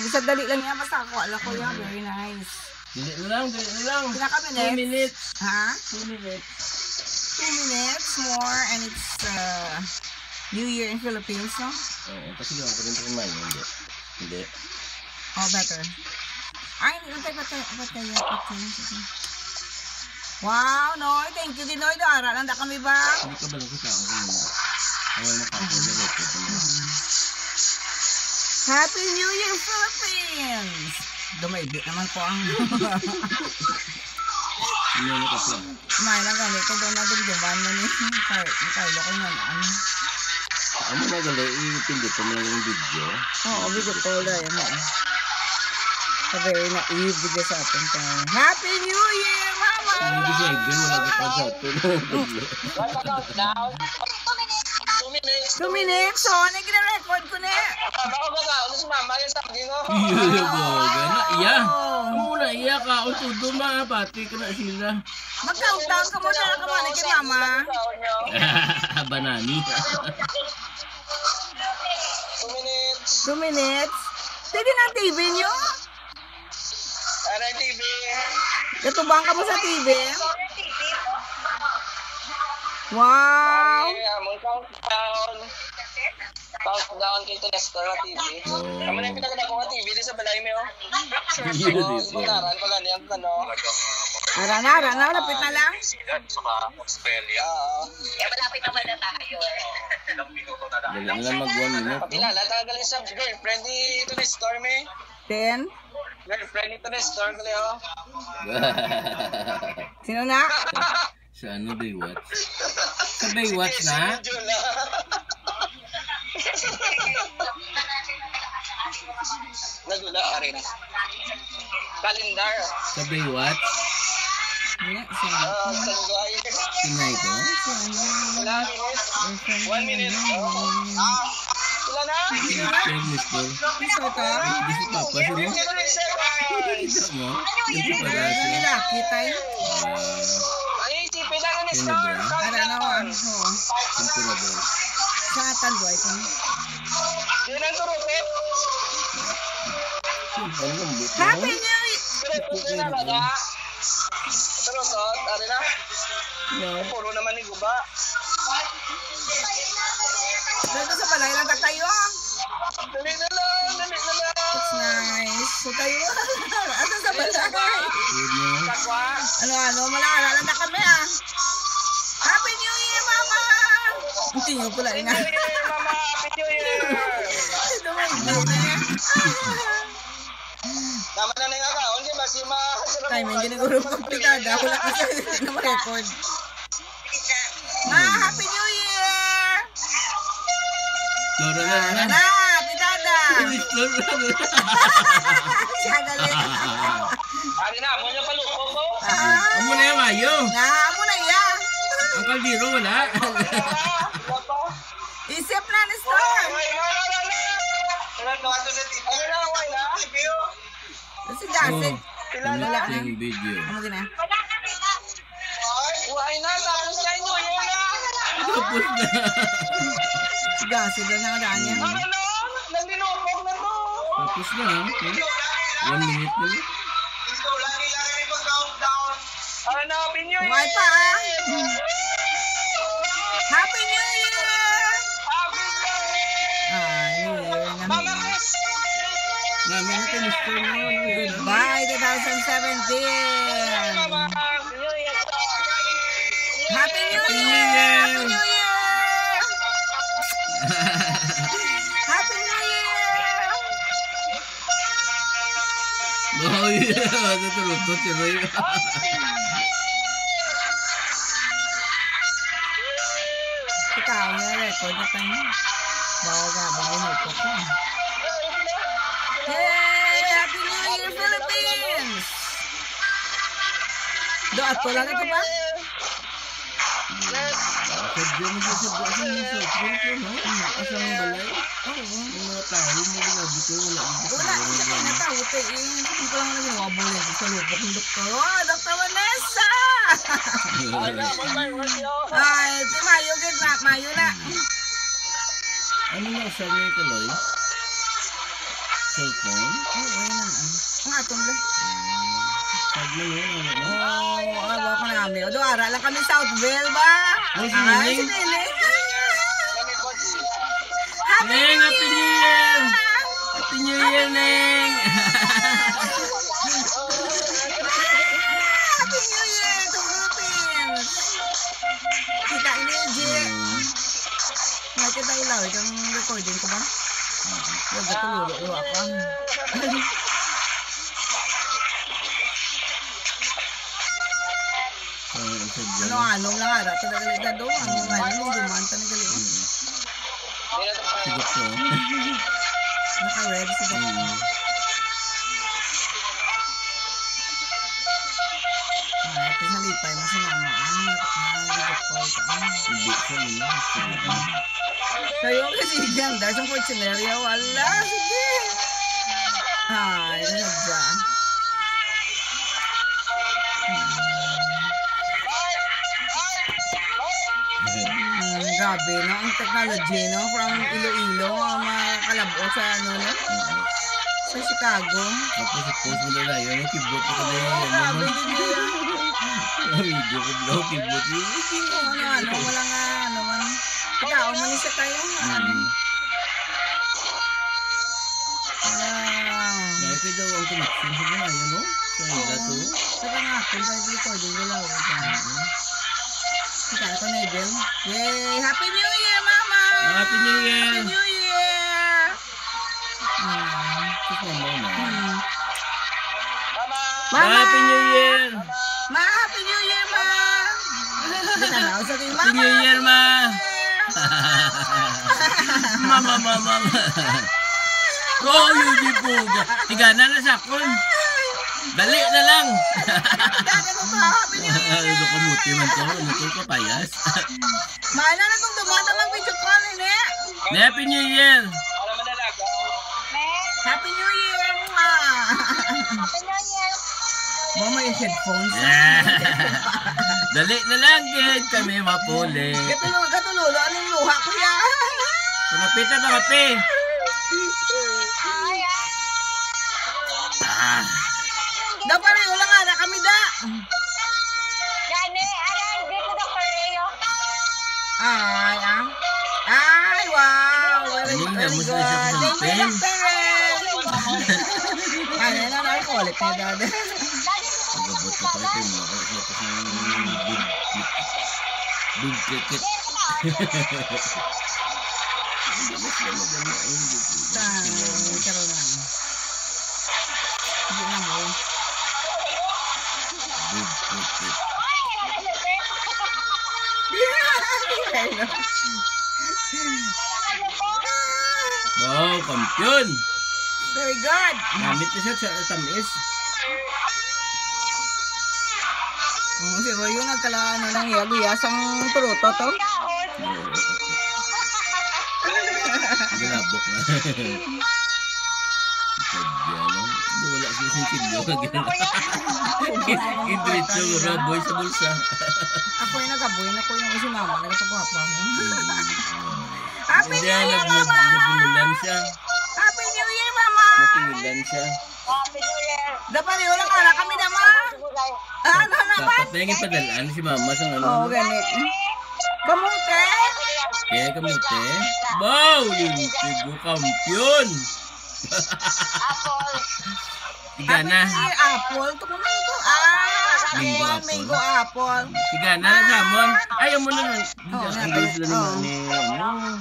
Bisa dali lang yan. Basta ako, ala ko yan. Very nice. Dili na lang. Pinaka minutes? 2 minutes. Ha? 2 minutes. 2 minutes more and it's New Year in Philippines, no? Oo, kasi lang ko rin kumain. Hindi. Oh, better. Ay, patay. Wow, Noy. Thank you din, Noy. Dara lang da kami ba? Hindi ka ba lang kasi ako? Awal na ka. Happy New Year, Philippines! Dumaibit naman ko ang... Hindi na ka pa. Kumain lang kami. Ito doon na dumduman mo ni Carlo ko nga ano. Ano na gali, ipindot mo lang yung video. Oo, video ko lang yan. Sa very naive video sa atin tayo. Happy New Year, Mama! Hindi siya, wala ka pa sa atin. 2 minutes, so nagre-record ko na. Baka ba ka? Ulo si mama, yung sabi ko. Iya ba? Gana, iya. Muna iya ka. O tudo mga pati ka na sila. Mag-countdown ka muna lang kamana kay Mama. Banani. 2 minutes. 2 minutes? Pwede na TV nyo? Ano yung TV? Katubang ka mo sa TV? Wow! Among countdown. Countdown kay Nestor na TV. Kamo na yung pinagdako nga TV di sa balay mo. Buntaran pa ganyan ano. Ara na, lapit na lang. Sa Australia. Malapit naman na tayo. Dali lang mag 1 minute. Pakilala tagal sa girlfriend ni Nestor me. 10. Girlfriend ni Nestor gali oh. Sino na? Sa ano Baywatch? Sa Baywatch na? Nagula ka rin. Kalendar. Sa Baywatch? Sino ito? 1 minute. Sila na? Sir Mr. Gusto ka? Hindi si Papa sino? Kita mo? Hindi pa Ano nila? Kita yun? Ay, isipin na rin Sino ba? Ara na ko. Temporada. Sa tanduay ko. Yun ang turupit. Ano ang buto? Happy New Year! Turupit na ba? Turupit, ari na? Puro naman ni Guba. Dito sa balay lang tayo. Dali na lang. That's nice. So tayo. Asa sa balay? Takwa. Ano, malala na kami ah. Happy New Year, Mama! Hindi nyo pala ina. Happy New Year, Mama. Happy New Year. Tama na nga kaon, di ba? Si Ma. Tayo, may ginaguro kompitada. Wala kasi na ma-record. Ma, Happy New Year! Lora na. Na, pitada! Siya galit. Ari na, mo niya paluko ko. Amo na yung mayo. Na, amo na yan. Ang kaldero wala. Isip na ni Star. Si Dasig. Wala na. Yung video. Amo gina. Why na? Tapos na inyo yun na. Tapos na. Si Dasig na nakadaan niya. Ano? Nagdinupog na to. Tapos na. 1 minute na lang. Ano na? Happy New Year. Why pa ah? Happy New Year! Happy New Year. Ah, New Year na. Mama Chris. Namin na ito, Mr. Goodbye 2017! Mama. New Year. Happy New Year! Happy New Year! Happy New Year! Oh, yeah. Natulog si Roy. Ikaw na record na tayo. Bawa gabi minuto ko. Yay! Happy New Year, Philippines! Doat ko lang ito ba? Sadya mo sa balay. Oo. Yung mga tao mo ginabi ko, wala. Wala, hindi ka na tao ito eh. Hindi ko lang naging wabong yan sa lupok ng doktor. Oh, Dr. Vanessa! Ay, si Mayo, good na. Mayo na. Ano na sabi ni Kaloy? Cellphone? Oo, ayun na. Ang atong lang. Tag mo no? Oo, bawa ko namin. O, doon, ara lang kami Southville ba? Oh, si Ay, Nining. si Nining. Neng, Happy New Year! Happy New Year, Neng! Happy New Year to Philippines! Kita ini, Jay. Nakita ilaw, itong recording ko ba? Huwag ka tululo ka. Ano lang ara, talaga doon. Ano dumanta na gali. Sigot ko. Naka-red sigot. Ito halipay mo si mama. Nag-sigot ko. Hindi siya nila. Kayo kasi dyan, dahil sa fortunaria, wala. Sige. Ay, nanadya. Grabe, no? Ang technology, no? From Iloilo, makalabo sa ano, no? Sa Chicago. Tapos i-post mo na yun. Yung kibot ko na yun. Grabe din yun. Video ko blog, kibot yun. Ano, wala nga, ano man. Ikaw, umalis sa tayo. Dahil daw ang connection sa mga yun, no? Sa ila to. Saka nga, kung tayo recording, wala ko. Ika, ito na Edel. Yay! Happy New Year, Mama! Happy New Year! Happy New Year! Ito mo na. Mama! Happy New Year! Ma! Happy New Year, Ma! Ika na, usap yung Happy New Year, Ma! Mama. Oh, yun di po. Tiga na na sakon. Dali na lang. Happy New Year! Ito kamuti man to. Ano to papayas? Maala na itong dumata ng video call, eh. Happy New Year! Happy New Year, Ma! Happy New Year! Ba, may headphones. Yeah. Dali na lang, kid. Kami mapuli. Gatululo, anong luha ko yan? Pangapit na pangapi. Dapat rin, wala nga na kami da. Gani, aray, dito na Correo. Ay, wow. Very Ano good. mo siya siya Thank you, pen? Ano na, alcoholic na dada. Pagabot na pa ito. Nakakapos ng big cricket. Karoon na. Hindi na mo. Big cricket. Wow, kampiyon! Very good. Namit na siya sa tamis. Si Royo nagkalaan na ng yaguyasang turuto to. Ginabok na. Kadyano. Wala siya sinsidyo. Indritso, raboy sa bulsa. Ako yung nagaboy na ko yung si mama. Nagpagwapa mo. Happy New Year, Mama! Napinulan siya. Happy New Year, Mama! Napinulan siya. Happy New Year! Dapat rin, walang ara kami naman. Ano naman? Dapat na yung padalaan si mama sa ano. Oo, ganit. Kamuti? Kaya kamuti. Wow! Lintigo kampiyon! Tiga na. Ay, apple. Ito kung ito. Mango apple. Tiga na, Samon. Ayaw mo na nun. Oo, Ang gulo sila naman ni...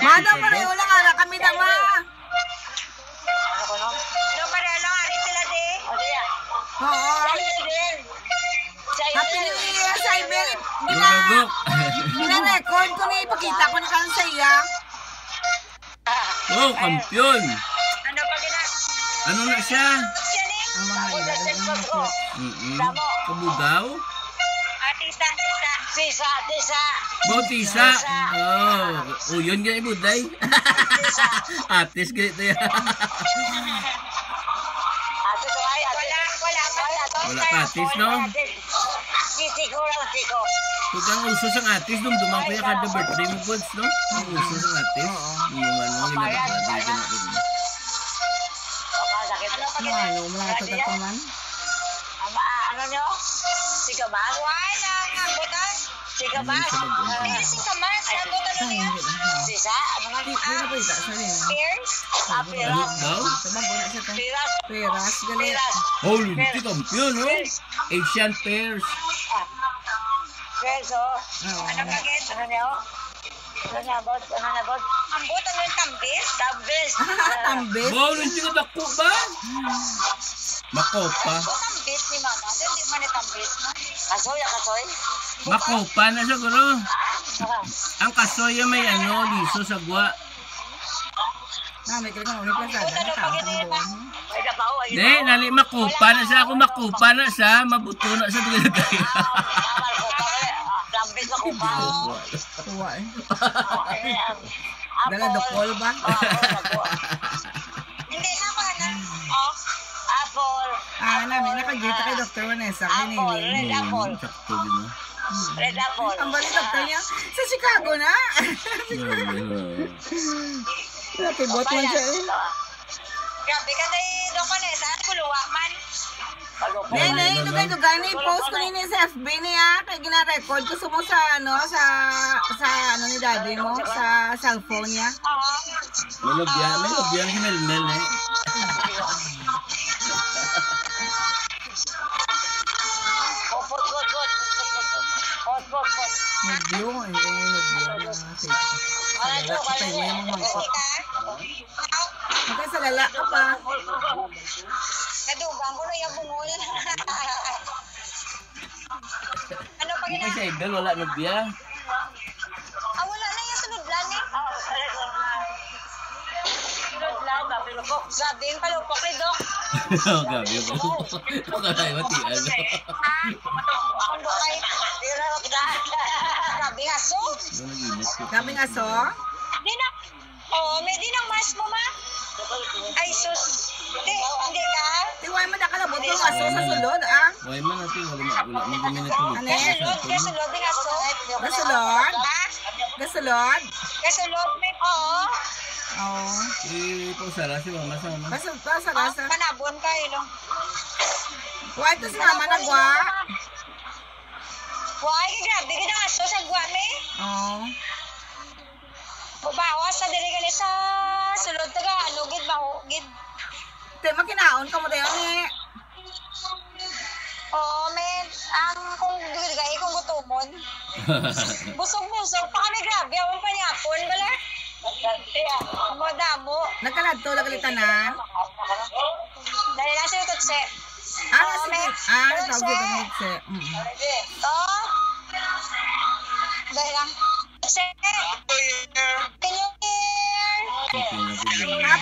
Mada pa rin, walang ara kami naman. No, parelo, ari sila di. Oo. Happy New Year, Saibel. Gugugok. Gina-record ko na ipakita ko na kang saya. Oh, kampiyon. Ano pa gina? Ano na siya? Ang mga ilan ng mga Kabugaw? Tisa. Tisa. Bautisa. Oh, yun nga ibuday. Atis ganito yan. Wala patis, no? Kung kang uso sa atis, dumduman ko yung kada birthday mo, Gods, no? Ang uso sa atis. Yung ano, ginagawa ka na rin. Ano, mga tutatuman? Ano nyo? Sigamas? Wala, ambutan. Sigamas? Hindi sigamas. Ambutan Ay, niya. hindi na. Sisa? Ano nga? Di na po ita, sorry na. Pears? Ah, Ano peras. daw? Sabang po na siya to. Peras. Peras, galit. Peras. Oh, hindi kampiyon, no? Asian pears. Pears, oh. Oo. Ano ka, Gen? Ano niyo? Ano niya, boss? Ano niya, boss? Ambutan mo yung tambis? Tambis. Tambis. Wow, hindi ka dako ba? Makopa. Tambis ni mama. Hindi man yung tambis. Kasoy, kasoy. Makopa na siya, guro. Ang kasoy may ano, liso sa gwa. May kaya kang ulit Lazada. Nakakang buwan. Ay, napaw. Ay, Hindi, nali makopa na siya. Ako makopa na siya. Mabuto na siya. Tambis na ko pa. Tuwa eh. Dala dokol ba? Hindi na pa na. Oh, apple. Namin nakagita kay Dr. Vanessa. Apple, Kinili. red apple. Sakto din, no? Red apple. Ang balik doktor niya. Sa Chicago na. Nakibot man siya eh. Grabe ka na doon ka na. Saan kuluwa man? Nene, dugay-dugay na i-post ko nini sa FB niya. Kaya gina-record ko mo sa ano, sa ano ni daddy mo, sa cellphone niya. May lobyan si Melmel, eh. Nag-view, hindi nag-view na sa tayo mo yung mangkot. Magkasalala ka pa. Kadugang ko na yung bungol. Ano pa Hindi gina? sa Ibel, wala lobyan. Wala na yung sunod lang eh. Sunod lang, palupok. Sabi yung palupok ni Dok. Gabi ko. Ito ka tayo matian. Ang bukay. Sabi nga so. Sabi nga so, Di na. Oh, may di ng mas mo ma. Ay sus. Hindi ka. tiwai mo nakalabot yung aso sa sulod, ah. Why man natin, wala mo kami na tulog. Ano Kasulod, kasulod ng aso. Gasulod? Ha? Gasulod? Kasulod may oo. Oo. Eh, pausara si mama sa mama. Basa. Panabon ka ilong. Why ito si mama nagwa? Why, grabe ka ng aso sa guwan eh. Oo. Bawas sa diligali sa sulod taga alugid mahugid. Te, makinaon ka mo tayo ni. Oo, men. Ang kung diligali kung gutumon. Busog-busog pa kami grabe. Awang panyapon bala. Mo damo. Nagkaladto, nagalitanan. Dali lang sila tutse. Sige. Tawag dito ng mitse. Oh. Dali lang. Tutse. Can you hear? Okay, natin.